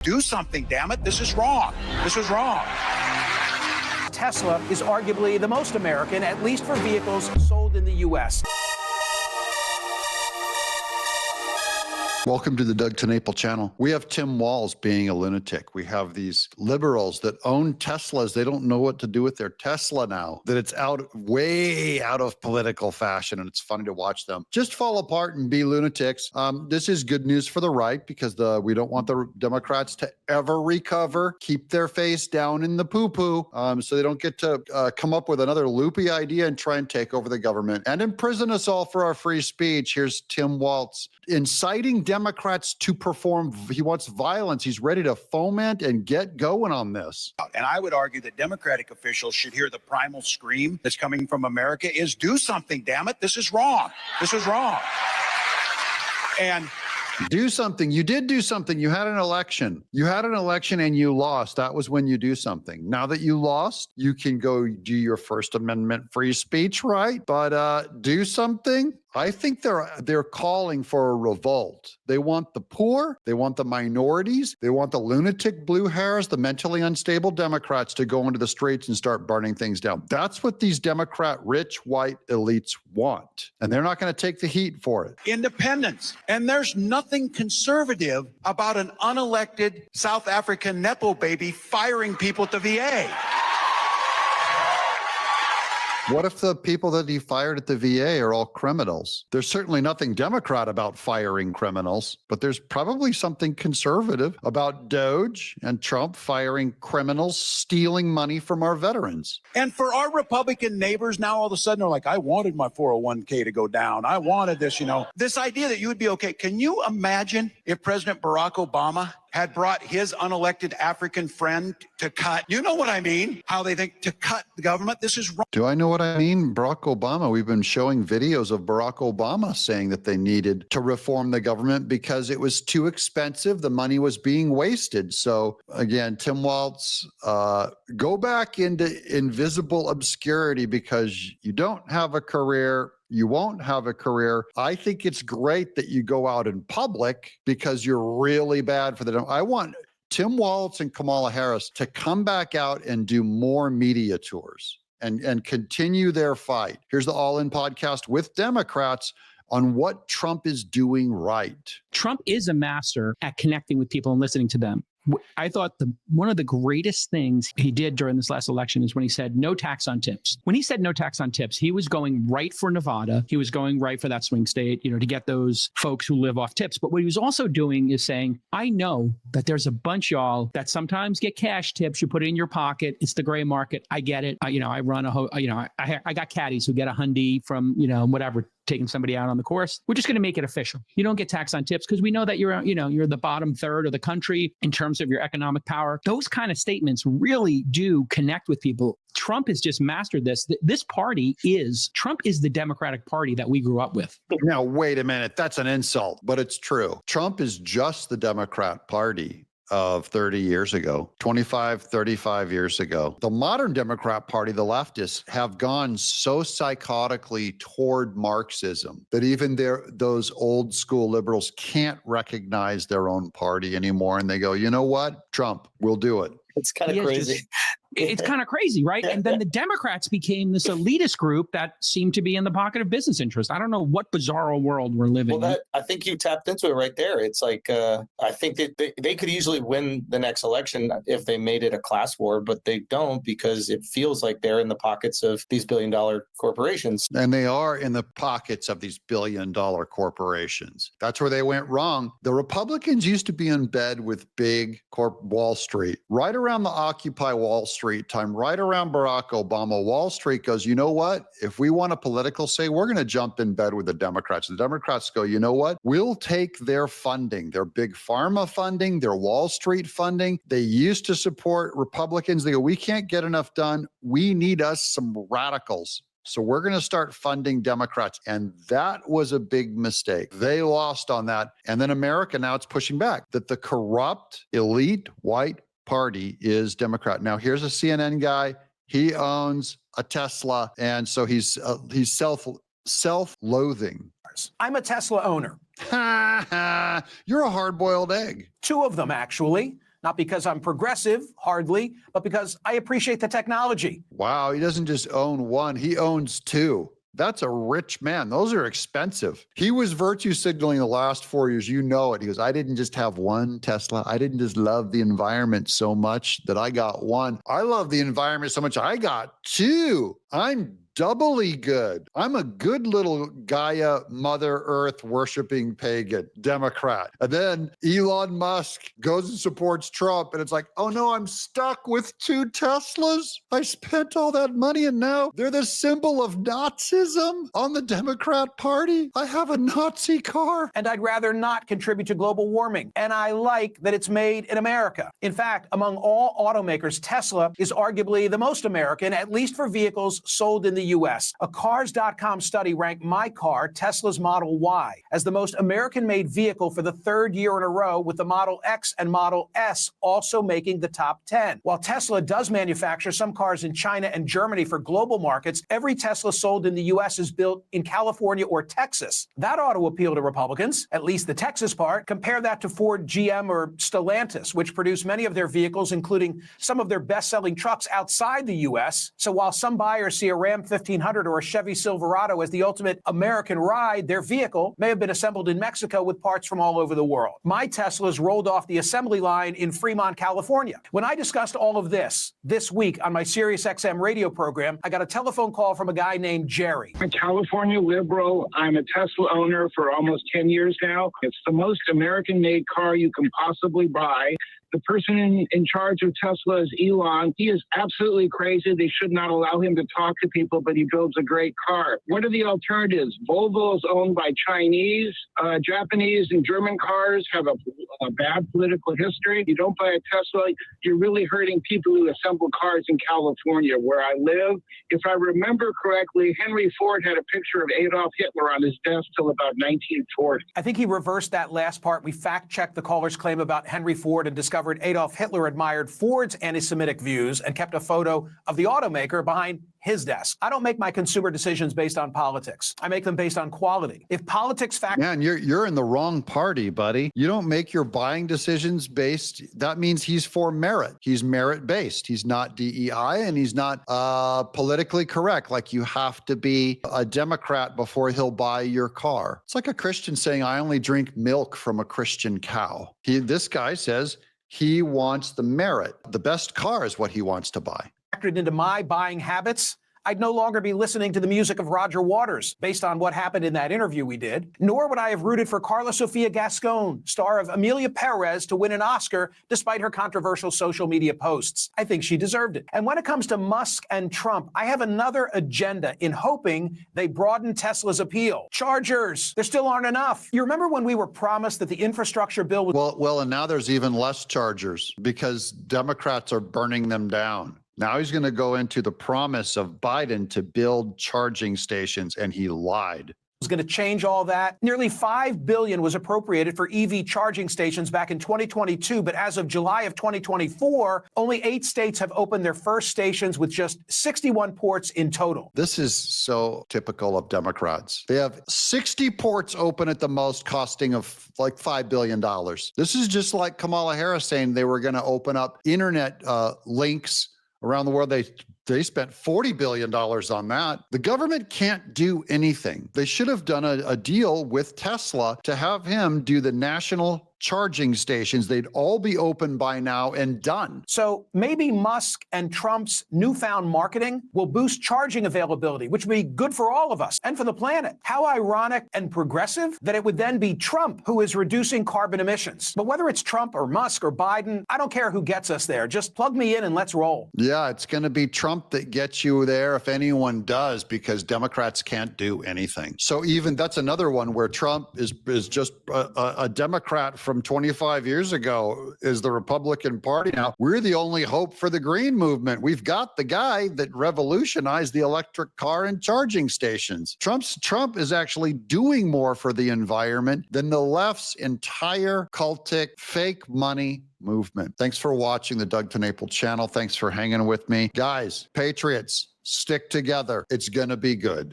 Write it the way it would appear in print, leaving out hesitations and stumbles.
Do something, damn it. This is wrong. This is wrong. Tesla is arguably the most American, at least for vehicles sold in the U.S. Welcome to the Doug TenNapel channel. We have Tim Walz being a lunatic. We have these liberals that own Teslas. They don't know what to do with their Tesla now, that it's way out of political fashion, and it's funny to watch them just fall apart and be lunatics. This is good news for the right because we don't want the Democrats to ever recover, keep their face down in the poo-poo, so they don't get to come up with another loopy idea and try and take over the government and imprison us all for our free speech. Here's Tim Walz inciting Democrats to perform. He wants violence. He's ready to foment and get going on this. And I would argue that Democratic officials should hear the primal scream that's coming from America is do something, damn it. This is wrong. This is wrong. And do something. You did do something. You had an election. You had an election and you lost. That was when you do something. Now that you lost, you can go do your First Amendment free speech, right? But do something. I think they're calling for a revolt. They want the poor, they want the minorities, they want the lunatic blue hairs, the mentally unstable Democrats to go into the streets and start burning things down. That's what these Democrat rich white elites want. And they're not going to take the heat for it. independence. And there's nothing conservative about an unelected South African Nepo baby firing people at the VA. What if the people that he fired at the VA are all criminals? There's certainly nothing Democrat about firing criminals, but there's probably something conservative about Doge and Trump firing criminals, stealing money from our veterans. And for our Republican neighbors, now all of a sudden they're like, I wanted my 401k to go down. I wanted this, this idea that you would be okay. Can you imagine if President Barack Obama had brought his unelected African friend to cut, you know what I mean? How they think to cut the government. This is wrong. Do I know what I mean? Barack Obama, we've been showing videos of Barack Obama saying that they needed to reform the government because it was too expensive. The money was being wasted. So again, Tim Walz, go back into invisible obscurity because you don't have a career. You won't have a career. I think it's great that you go out in public because you're really bad for the. I want Tim Walz and Kamala Harris to come back out and do more media tours and continue their fight. Here's the All In podcast with Democrats on what Trump is doing right. Trump is a master at connecting with people and listening to them. I thought one of the greatest things he did during this last election is when he said no tax on tips. When he said no tax on tips, he was going right for Nevada. He was going right for that swing state, to get those folks who live off tips. But what he was also doing is saying, I know that there's a bunch of y'all that sometimes get cash tips. You put it in your pocket. It's the gray market. I get it. I run I got caddies who get a Hyundai from, whatever, taking somebody out on the course. We're just going to make it official. You don't get tax on tips because we know that you're the bottom third of the country in terms of your economic power. Those kind of statements really do connect with people. Trump has just mastered this. Trump is the Democratic Party that we grew up with. Now, wait a minute. That's an insult, but it's true. Trump is just the Democrat Party of 30 years ago, 25, 35 years ago. The modern Democrat Party, the leftists, have gone so psychotically toward Marxism that even those old school liberals can't recognize their own party anymore. And they go, you know what? Trump, we'll do it. It's kind of crazy. It's kind of crazy, right? And then the Democrats became this elitist group that seemed to be in the pocket of business interests. I don't know what bizarro world we're living in. I think you tapped into it right there. It's like, I think that they could easily win the next election if they made it a class war, but they don't because it feels like they're in the pockets of these billion-dollar corporations. And they are in the pockets of these billion-dollar corporations. That's where they went wrong. The Republicans used to be in bed with big Wall Street. Right around the Occupy Wall Street time, right around Barack Obama, Wall Street goes, you know what? If we want a political say, we're going to jump in bed with the Democrats. The Democrats go, you know what? We'll take their funding, their big pharma funding, their Wall Street funding. They used to support Republicans. They go, we can't get enough done. We need us some radicals. So we're going to start funding Democrats. And that was a big mistake. They lost on that. And then America now it's pushing back that the corrupt, elite, white party is Democrat. Now, here's a CNN guy. He owns a Tesla. And so he's self-loathing. I'm a Tesla owner. You're a hard-boiled egg. 2 of them, actually. not because I'm progressive, hardly, but because I appreciate the technology. Wow, he doesn't just own one, he owns two. That's a rich man. Those are expensive. He was virtue signaling the last 4 years. You know it. He goes, I didn't just have one Tesla. I didn't just love the environment so much that I got one. I love the environment so much I got two. I'm doubly good. I'm a good little Gaia, Mother Earth worshiping pagan Democrat. And then Elon Musk goes and supports Trump. And it's like, oh no, I'm stuck with two Teslas. I spent all that money and now they're the symbol of Nazism on the Democrat Party. I have a Nazi car. And I'd rather not contribute to global warming. And I like that it's made in America. In fact, among all automakers, Tesla is arguably the most American, at least for vehicles sold in the U.S. A Cars.com study ranked my car, Tesla's Model Y, as the most American-made vehicle for the third year in a row, with the Model X and Model S also making the top 10. While Tesla does manufacture some cars in China and Germany for global markets, every Tesla sold in the U.S. is built in California or Texas. That ought to appeal to Republicans, at least the Texas part. Compare that to Ford, GM, or Stellantis, which produce many of their vehicles, including some of their best-selling trucks outside the U.S. So while some buyers see a Ram 1500 or a Chevy Silverado as the ultimate American ride, their vehicle may have been assembled in Mexico with parts from all over the world. My Teslas rolled off the assembly line in Fremont, California. When I discussed all of this week on my SiriusXM radio program, I got a telephone call from a guy named Jerry. I'm a California liberal. I'm a Tesla owner for almost 10 years now. It's the most American-made car you can possibly buy. The person in charge of Tesla is Elon. He is absolutely crazy. They should not allow him to talk to people, but he builds a great car. What are the alternatives? Volvo is owned by Chinese. Japanese and German cars have a bad political history. You don't buy a Tesla, you're really hurting people who assemble cars in California, where I live. If I remember correctly, Henry Ford had a picture of Adolf Hitler on his desk till about 1940. I think he reversed that last part. We fact-checked the caller's claim about Henry Ford and discovered Adolf Hitler admired Ford's anti-Semitic views and kept a photo of the automaker behind his desk. I don't make my consumer decisions based on politics. I make them based on quality. If politics Man, you're in the wrong party, buddy. You don't make your buying decisions based. That means he's for merit. He's merit-based. He's not DEI, and he's not politically correct. Like, you have to be a Democrat before he'll buy your car. It's like a Christian saying, I only drink milk from a Christian cow. This guy says he wants the merit. The best car is what he wants to buy. Factored into my buying habits, I'd no longer be listening to the music of Roger Waters based on what happened in that interview we did, nor would I have rooted for Carla Sofia Gascon, star of Amelia Perez, to win an Oscar despite her controversial social media posts. I think she deserved it. And when it comes to Musk and Trump, I have another agenda in hoping they broaden Tesla's appeal. Chargers, there still aren't enough. You remember when we were promised that the infrastructure bill would... Well, and now there's even less chargers because Democrats are burning them down. Now he's going to go into the promise of Biden to build charging stations, and he lied. Was going to change all that. Nearly $5 billion was appropriated for EV charging stations back in 2022, but as of July of 2024, only 8 states have opened their first stations with just 61 ports in total. This is so typical of Democrats. They have 60 ports open at the most, costing of like $5 billion. This is just like Kamala Harris saying they were going to open up internet links around the world. They spent $40 billion on that. The government can't do anything. They should have done a deal with Tesla to have him do the national charging stations. They'd all be open by now and done. So maybe Musk and Trump's newfound marketing will boost charging availability, which would be good for all of us and for the planet. How ironic and progressive that it would then be Trump who is reducing carbon emissions. But whether it's Trump or Musk or Biden, I don't care who gets us there. Just plug me in and let's roll. Yeah, it's going to be Trump that gets you there if anyone does, because Democrats can't do anything. So even that's another one where Trump is just a Democrat from 25 years ago is the Republican Party. Now we're the only hope for the green movement. We've got the guy that revolutionized the electric car and charging stations. Trump is actually doing more for the environment than the left's entire cultic fake money movement. Thanks for watching the Doug TenNapel channel. Thanks for hanging with me. Guys, Patriots, stick together. It's going to be good.